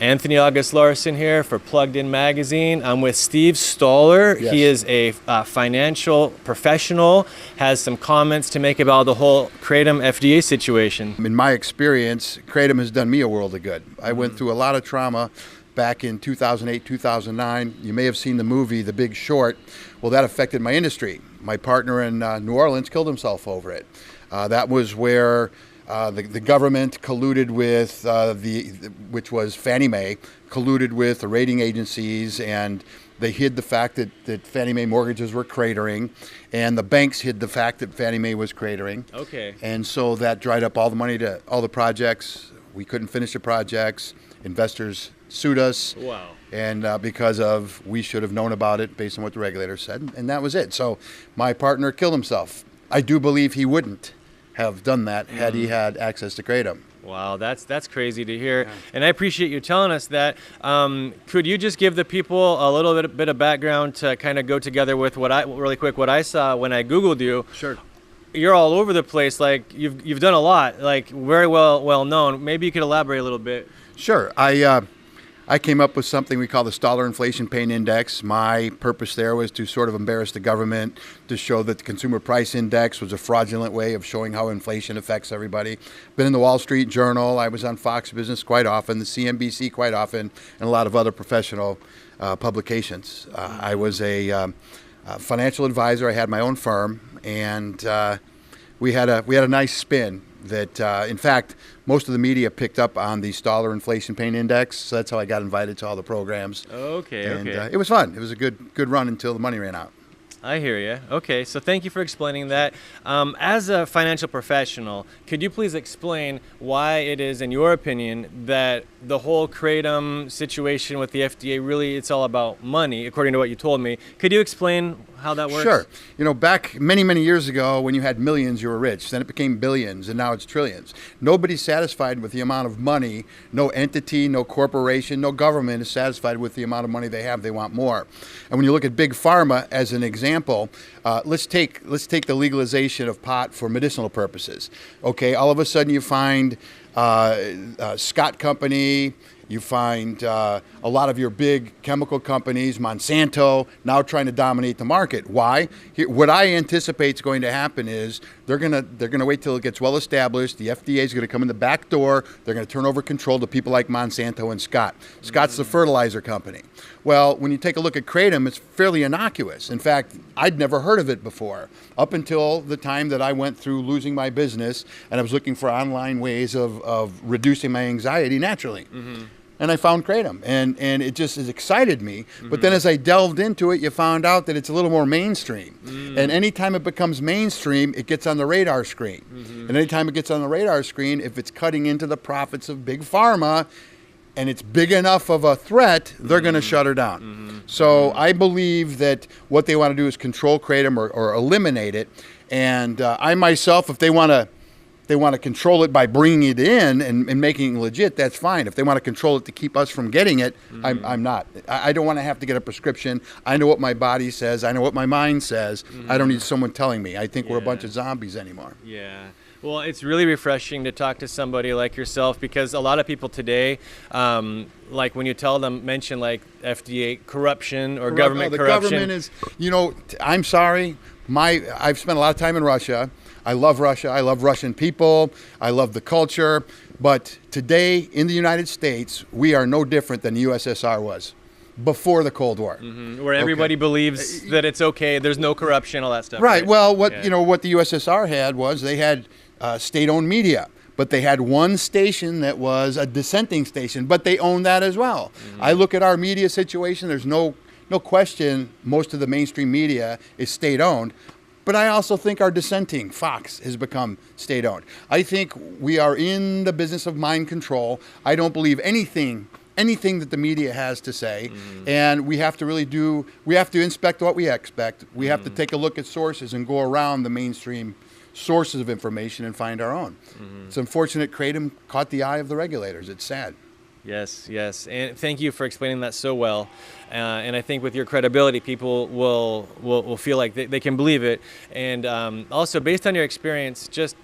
Anthony August Larson here for Plugged In Magazine. I'm with Steve Stahler. Yes. He is a financial professional, has some comments to make about the whole kratom FDA situation. In my experience, kratom has done me a world of good. I went through a lot of trauma back in 2008, 2009. You may have seen the movie The Big Short. Well, that affected my industry. My partner in New Orleans killed himself over it. That was where the government colluded with which was Fannie Mae, colluded with the rating agencies, and they hid the fact that Fannie Mae mortgages were cratering, and the banks hid the fact that Fannie Mae was cratering. Okay. And so that dried up all the money to all the projects. We couldn't finish the projects. Investors sued us. Wow. And because of we should have known about it based on what the regulators said, and that was it. So my partner killed himself. I do believe he wouldn't have done that had he had access to kratom. Wow, that's crazy to hear, and I appreciate you telling us that. Could you just give the people a little bit of background to kind of go together with what I saw when I Googled you? Sure. You're all over the place. Like you've done a lot. Like very well known. Maybe you could elaborate a little bit. Sure. I came up with something we call the Stahler Inflation Pain Index. My purpose there was to sort of embarrass the government, to show that the Consumer Price Index was a fraudulent way of showing how inflation affects everybody. Been in the Wall Street Journal. I was on Fox Business quite often, the CNBC quite often, and a lot of other professional publications. I was a financial advisor. I had my own firm, and we had a nice spin that, in fact, most of the media picked up on the Stahler Inflation Pain Index, so that's how I got invited to all the programs. Okay, and, okay. It was fun. It was a good run until the money ran out. I hear you. Okay, so thank you for explaining that. As a financial professional, could you please explain why it is, in your opinion, that the whole kratom situation with the FDA, really it's all about money, according to what you told me. Could you explain how that works? Sure. You know, back many years ago, when you had millions, you were rich. Then it became billions, and now it's trillions. Nobody's satisfied with the amount of money. No entity, no corporation, no government is satisfied with the amount of money they have. They want more. And when you look at big pharma as an example, let's take the legalization of pot for medicinal purposes. Okay, all of a sudden you find Scott Company. You find a lot of your big chemical companies, Monsanto, now trying to dominate the market. Why? What I anticipate is going to happen is they're gonna wait till it gets well established. The FDA is going to come in the back door. They're going to turn over control to people like Monsanto and Scott. Scott's the fertilizer company. Well, when you take a look at kratom, it's fairly innocuous. In fact, I'd never heard of it before, up until the time that I went through losing my business and I was looking for online ways of reducing my anxiety naturally. Mm-hmm. And I found kratom, and it just has excited me. Mm-hmm. But then as I delved into it, you found out that it's a little more mainstream. Mm. And anytime it becomes mainstream, it gets on the radar screen. Mm-hmm. And anytime it gets on the radar screen, if it's cutting into the profits of big pharma, and it's big enough of a threat, they're going to shut her down. Mm-hmm. So I believe that what they want to do is control kratom or eliminate it. And I myself, if they want to control it by bringing it in and making it legit, that's fine. If they want to control it to keep us from getting it, I'm not. I don't want to have to get a prescription. I know what my body says. I know what my mind says. I don't need someone telling me. I think we're a bunch of zombies anymore. Yeah. Well, it's really refreshing to talk to somebody like yourself, because a lot of people today, like when you tell them, mention like FDA corruption or government corruption. The government is, I'm sorry. I've spent a lot of time in Russia. I love Russia. I love Russian people. I love the culture. But today in the United States, we are no different than the USSR was before the Cold War. Mm-hmm. Where everybody believes that it's okay. There's no corruption, all that stuff. Right. Well, what the USSR had was they had state-owned media. But they had one station that was a dissenting station, but they owned that as well. Mm-hmm. I look at our media situation. There's no question most of the mainstream media is state-owned. But I also think our dissenting, Fox, has become state-owned. I think we are in the business of mind control. I don't believe anything that the media has to say. And we have to inspect what we expect. We have to take a look at sources and go around the mainstream sources of information and find our own. It's unfortunate kratom caught the eye of the regulators. It's sad. Yes, and thank you for explaining that so well. And I think with your credibility, people will feel like they can believe it. And also, based on your experience, just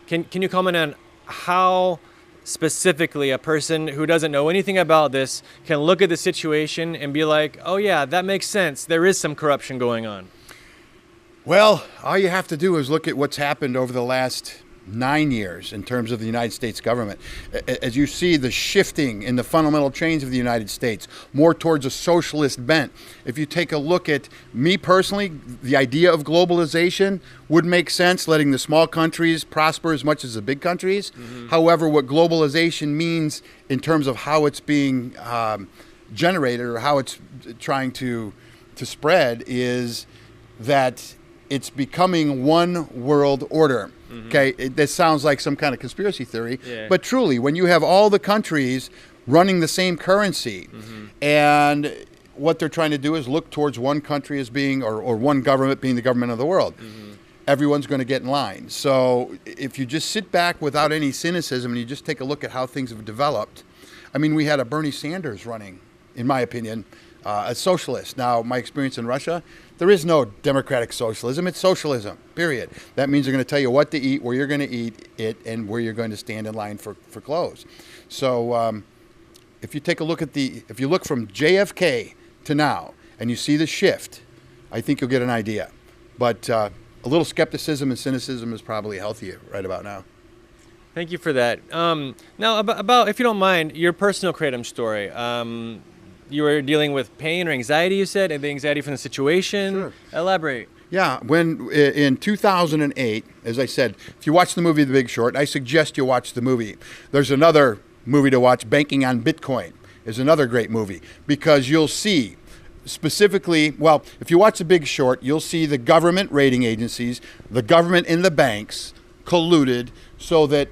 can you comment on how specifically a person who doesn't know anything about this can look at the situation and be like, oh yeah, that makes sense. There is some corruption going on? Well, all you have to do is look at what's happened over the last 9 years in terms of the United States government. As you see the shifting in the fundamental change of the United States, more towards a socialist bent. If you take a look at me personally, the idea of globalization would make sense, letting the small countries prosper as much as the big countries. However, what globalization means in terms of how it's being generated or how it's trying to spread is that it's becoming one world order. Okay, this sounds like some kind of conspiracy theory, but truly, when you have all the countries running the same currency, and what they're trying to do is look towards one country as being, or one government being the government of the world, everyone's going to get in line. So if you just sit back without any cynicism and you just take a look at how things have developed, I mean, we had a Bernie Sanders running, in my opinion, a socialist. Now, my experience in Russia, there is no democratic socialism. It's socialism, period. That means they're going to tell you what to eat, where you're going to eat it, and where you're going to stand in line for clothes. So if you take a look at if you look from JFK to now, and you see the shift, I think you'll get an idea. But a little skepticism and cynicism is probably healthy right about now. Thank you for that. Now, about, if you don't mind, your personal kratom story. You were dealing with pain or anxiety, you said, and the anxiety from the situation. Sure. Elaborate. Yeah, when in 2008, as I said, if you watch the movie The Big Short, I suggest you watch the movie. There's another movie to watch, Banking on Bitcoin, is another great movie, because you'll see specifically, well, if you watch The Big Short, you'll see the government rating agencies, the government and the banks colluded so that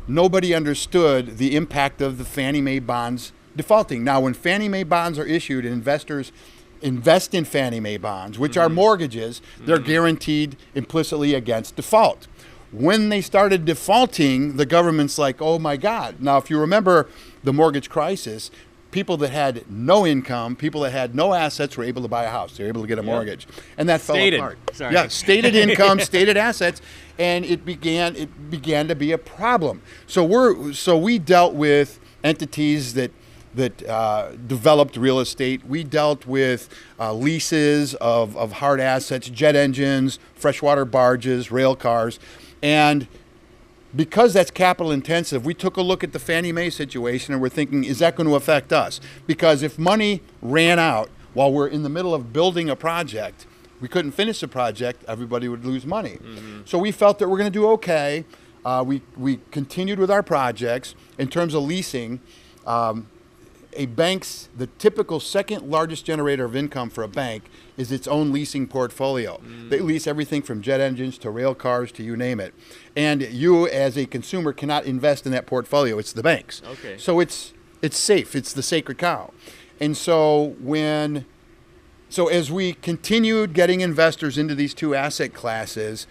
nobody understood the impact of the Fannie Mae bonds defaulting. Now, when Fannie Mae bonds are issued and investors invest in Fannie Mae bonds, which are mortgages, they're guaranteed implicitly against default. When they started defaulting, the government's like, oh my God. Now, if you remember the mortgage crisis, people that had no income, people that had no assets were able to buy a house. They were able to get a mortgage. And that fell apart. Sorry. Yeah, stated income, stated assets, and it began to be a problem. So we dealt with entities that developed real estate. We dealt with leases of hard assets, jet engines, freshwater barges, rail cars. And because that's capital intensive, we took a look at the Fannie Mae situation and we're thinking, is that going to affect us? Because if money ran out while we're in the middle of building a project, we couldn't finish the project, everybody would lose money. So we felt that we're going to do okay. We continued with our projects. In terms of leasing, the typical second largest generator of income for a bank is its own leasing portfolio. They lease everything from jet engines to rail cars to you name it. And you as a consumer cannot invest in that portfolio. It's the banks. Okay. So it's safe. It's the sacred cow. And so as we continued getting investors into these two asset classes,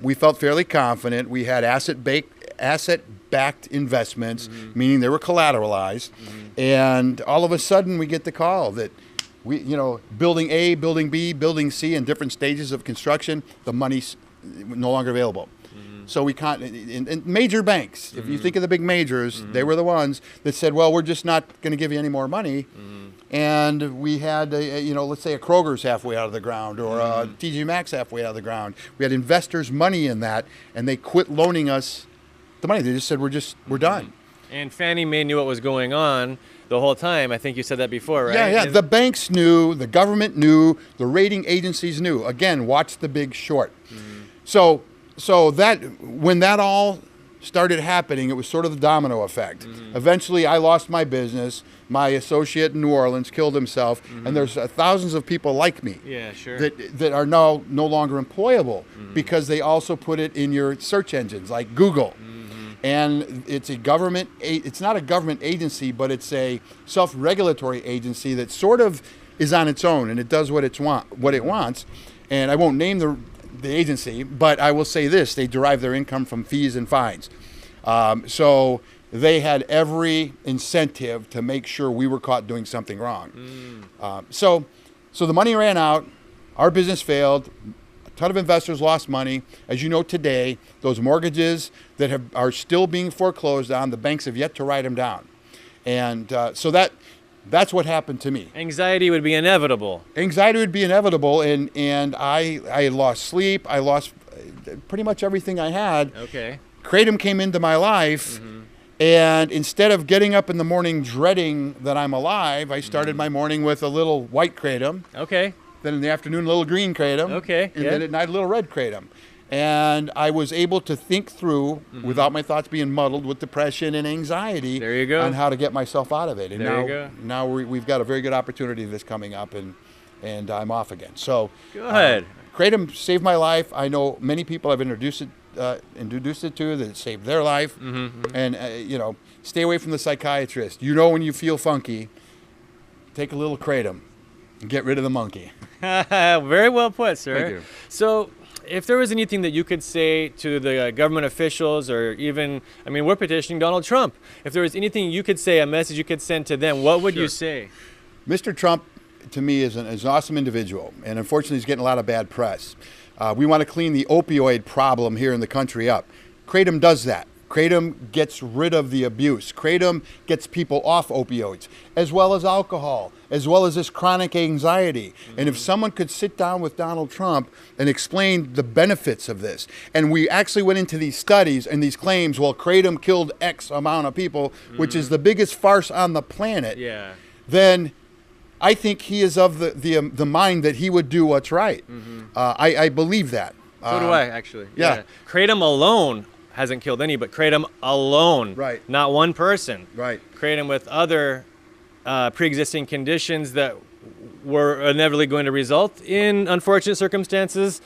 we felt fairly confident. We had asset-backed investments, meaning they were collateralized. And all of a sudden we get the call that building A, building B, building C in different stages of construction, the money's no longer available. So we can't, and major banks, if you think of the big majors, they were the ones that said, well, we're just not going to give you any more money. And we had, let's say a Kroger's halfway out of the ground or a TJ Maxx halfway out of the ground. We had investors' money in that, and they quit loaning us the money. They just said, we're done. And Fannie Mae knew what was going on the whole time. I think you said that before, right? Yeah. The banks knew, the government knew, the rating agencies knew. Again, watch The Big Short. So that when that all started happening, it was sort of the domino effect. Eventually, I lost my business. My associate in New Orleans killed himself, and there's thousands of people like me that are now no longer employable because they also put it in your search engines like Google. And it's it's not a government agency, but it's a self-regulatory agency that sort of is on its own, and it does what it wants. And I won't name the agency, but I will say this: they derive their income from fees and fines. So they had every incentive to make sure we were caught doing something wrong. So the money ran out. Our business failed. ton of investors lost money. As you know today, those mortgages that are still being foreclosed on, the banks have yet to write them down. And so that's what happened to me. Anxiety would be inevitable. Anxiety would be inevitable, and I lost sleep. I lost pretty much everything I had. Okay. Kratom came into my life, and instead of getting up in the morning dreading that I'm alive, I started my morning with a little white kratom. Okay. Then in the afternoon, a little green kratom. Okay. And then at night, a little red kratom. And I was able to think through, without my thoughts being muddled with depression and anxiety, There you go. on how to get myself out of it. And There you go. now we've got a very good opportunity that's coming up, and I'm off again. So Good. Kratom saved my life. I know many people I've introduced it to that it saved their life. And stay away from the psychiatrist. When you feel funky, take a little Kratom and get rid of the monkey. Very well put, sir. Thank you. So, if there was anything that you could say to the government officials, or even, we're petitioning Donald Trump. If there was anything you could say, a message you could send to them, what would you say? Mr. Trump, to me, is an awesome individual, and unfortunately, he's getting a lot of bad press. We want to clean the opioid problem here in the country up. Kratom does that. Kratom gets rid of the abuse. Kratom gets people off opioids, as well as alcohol, as well as this chronic anxiety. And if someone could sit down with Donald Trump and explain the benefits of this, and we actually went into these studies and these claims, well, Kratom killed X amount of people, which is the biggest farce on the planet, then I think he is of the mind that he would do what's right. I believe that. So do I, actually. Yeah. Kratom alone hasn't killed any, but Kratom alone, Right. Not one person. Right. Kratom with other pre-existing conditions that were inevitably going to result in unfortunate circumstances.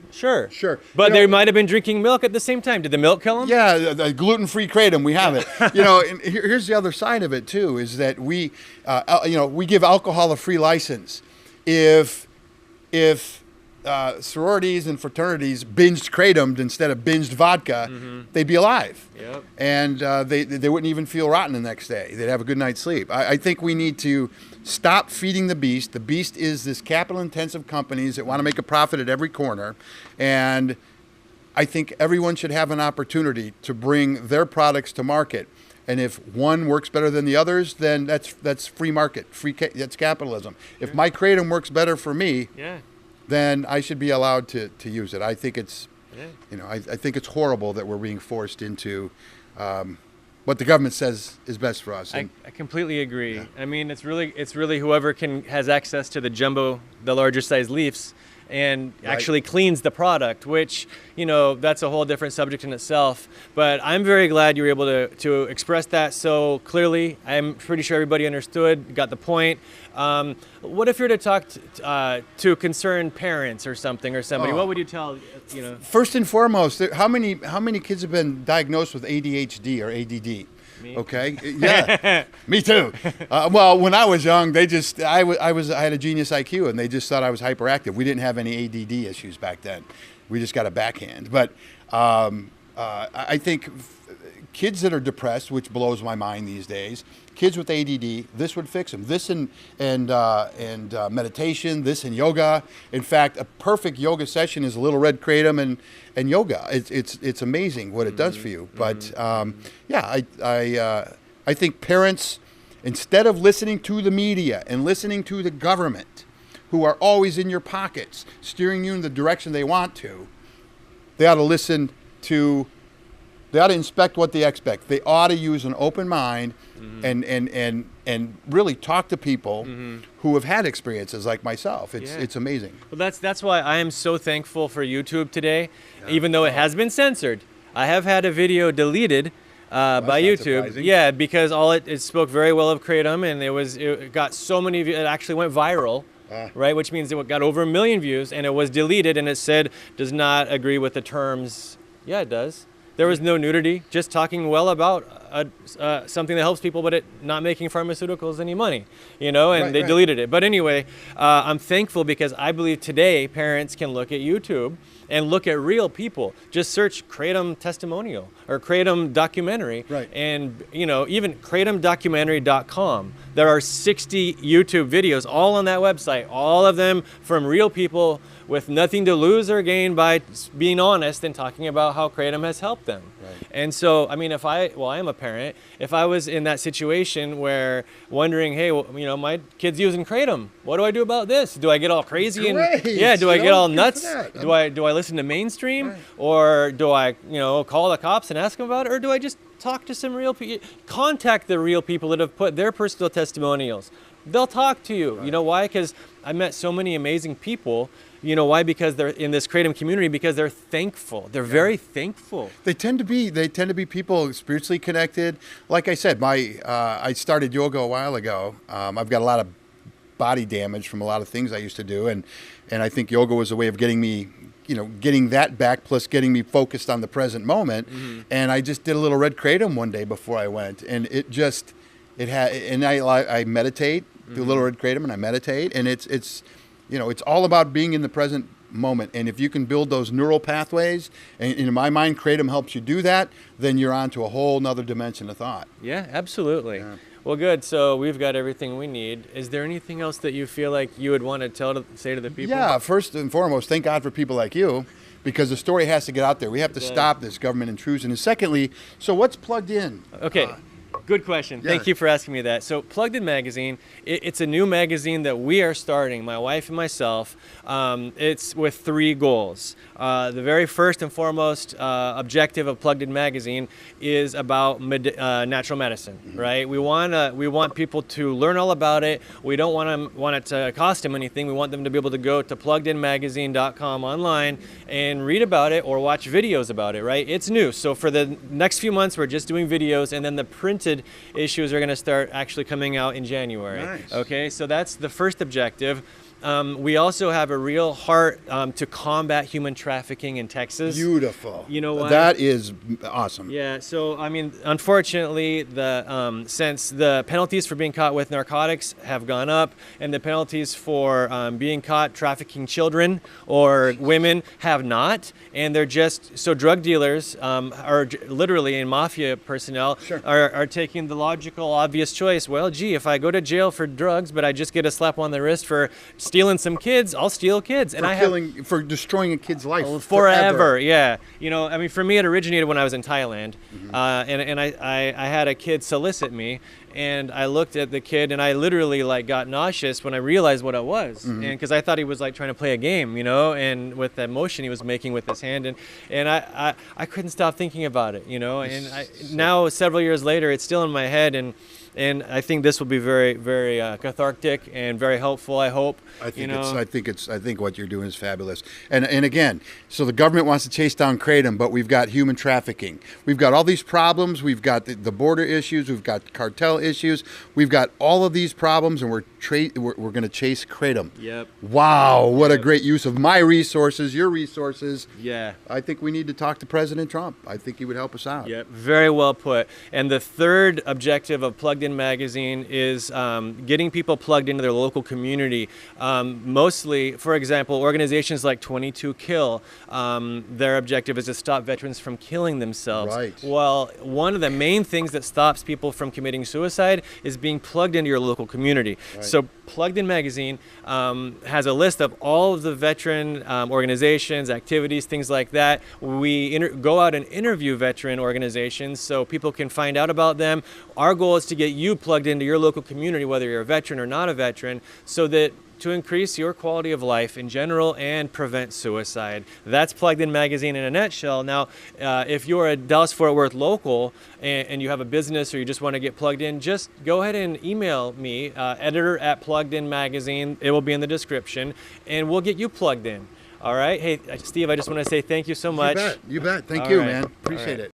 Sure. But they might have been drinking milk at the same time. Did the milk kill them? Yeah, the gluten-free kratom, we have it. And here's the other side of it too: is that we give alcohol a free license. If sororities and fraternities binged kratom instead of binged vodka, they'd be alive. Yep. And they wouldn't even feel rotten the next day. They'd have a good night's sleep. I think we need to stop feeding the beast. The beast is this capital-intensive companies that want to make a profit at every corner. And I think everyone should have an opportunity to bring their products to market. And if one works better than the others, then that's free market. That's capitalism. If my kratom works better for me, then I should be allowed to use it. I think it's, I think it's horrible that we're being forced into what the government says is best for us. I completely agree. Yeah. It's really whoever has access to the larger size leaves, and actually cleans the product, which, that's a whole different subject in itself. But I'm very glad you were able to express that so clearly. I'm pretty sure everybody understood, got the point. What if you're to talk to concerned parents or somebody? What would you tell, First and foremost, how many kids have been diagnosed with ADHD or ADD? Me? Okay. Yeah. Me too. Well, when I was young, I had a genius IQ, and they just thought I was hyperactive. We didn't have any ADD issues back then. We just got a backhand. But I think kids that are depressed, which blows my mind these days, kids with ADD, this would fix them. This and meditation, this and yoga. In fact, a perfect yoga session is a little red kratom and yoga. It's amazing what it does for you. But I think parents, instead of listening to the media and listening to the government, who are always in your pockets, steering you in the direction they want to, they ought to inspect what they expect. They ought to use an open mind and really talk to people who have had experiences like myself. It's amazing. Well, that's why I am so thankful for YouTube today, even though it has been censored. I have had a video deleted by YouTube. Surprising. Yeah, because it spoke very well of kratom, and it got so many views. It actually went viral. Right, which means it got over 1 million views, and it was deleted, and it said does not agree with the terms. Yeah, it does. There was no nudity, just talking well about something that helps people, but it not making pharmaceuticals any money, and they deleted it. But anyway, I'm thankful because I believe today parents can look at YouTube and look at real people. Just search kratom testimonial or kratom documentary, Right. and even kratomdocumentary.com. There are 60 YouTube videos all on that website, all of them from real people with nothing to lose or gain by being honest and talking about how kratom has helped them. Right. And so, I mean, I am a parent. If I was in that situation where wondering, hey, my kid's using kratom, what do I do about this? Do I get all crazy Great. do I get all Good nuts? for that. Do I listen to mainstream, Right. or do I call the cops and ask them about it, or do I just talk to some real people? Contact the real people that have put their personal testimonials. They'll talk to you. Right. You know why? Because I met so many amazing people. You know why? Because they're in this kratom community, because they're thankful. They're very thankful. They tend to be people spiritually connected. Like I said, I started yoga a while ago. I've got a lot of body damage from a lot of things I used to do, and I think yoga was a way of getting me, getting that back, plus getting me focused on the present moment. Mm-hmm. And I just did a little red kratom one day before I went, and I meditate, do a little red kratom, and I meditate, and it's all about being in the present moment. And if you can build those neural pathways, and in my mind, kratom helps you do that, then you're on to a whole nother dimension of thought. Yeah, absolutely. Yeah. Well, good. So we've got everything we need. Is there anything else that you feel like you would want to say to the people? Yeah, first and foremost, thank God for people like you, because the story has to get out there. We have to stop this government intrusion. And secondly, so what's plugged in? Okay. Good question. Yeah. Thank you for asking me that. So Plugged In Magazine, it's a new magazine that we are starting, my wife and myself. It's with 3 goals. The very first and foremost objective of Plugged In Magazine is about natural medicine, mm-hmm. right? We want people to learn all about it. We don't want it to cost them anything. We want them to be able to go to pluggedinmagazine.com online and read about it or watch videos about it, right? It's new. So for the next few months, we're just doing videos, and then the printed issues are going to start actually coming out in January. Nice. Okay, so that's the first objective. We also have a real heart to combat human trafficking in Texas. Beautiful. You know what? That is awesome. Yeah, so I mean, unfortunately, since the penalties for being caught with narcotics have gone up, and the penalties for being caught trafficking children or women have not, and they're just so drug dealers are literally, and mafia personnel Sure. are taking the logical, obvious choice. Well, gee, if I go to jail for drugs, but I just get a slap on the wrist for stealing some kids, I'll steal kids. For destroying a kid's life forever. Yeah. I mean, for me, it originated when I was in Thailand, Mm-hmm. and I had a kid solicit me, and I looked at the kid, and I literally got nauseous when I realized what it was, Mm-hmm. and because I thought he was trying to play a game, and with that motion he was making with his hand, and I couldn't stop thinking about it, and now several years later, it's still in my head, and I think this will be very, very cathartic and very helpful, I hope. I think what you're doing is fabulous. And again, so the government wants to chase down kratom, but we've got human trafficking. We've got all these problems. We've got the border issues. We've got cartel issues. We've got all of these problems, and we're going to chase kratom. Yep. Wow, what a great use of my resources, your resources. Yeah. I think we need to talk to President Trump. I think he would help us out. Yep, very well put. And the third objective of Plugged In Magazine is getting people plugged into their local community. Mostly, for example, organizations like 22 Kill, their objective is to stop veterans from killing themselves. Right. Well, one of the main things that stops people from committing suicide is being plugged into your local community. Right. So Plugged In Magazine has a list of all of the veteran organizations, activities, things like that. We go out and interview veteran organizations so people can find out about them. Our goal is to get you plugged into your local community, whether you're a veteran or not a veteran, so that to increase your quality of life in general and prevent suicide. That's Plugged In Magazine in a nutshell. Now, if you're a Dallas-Fort Worth local and you have a business or you just want to get plugged in, just go ahead and email me, editor@PluggedInMagazine. It will be in the description, and we'll get you plugged in. All right? Hey, Steve, I just want to say thank you so much. You bet. Thank you, All right. man. Appreciate it.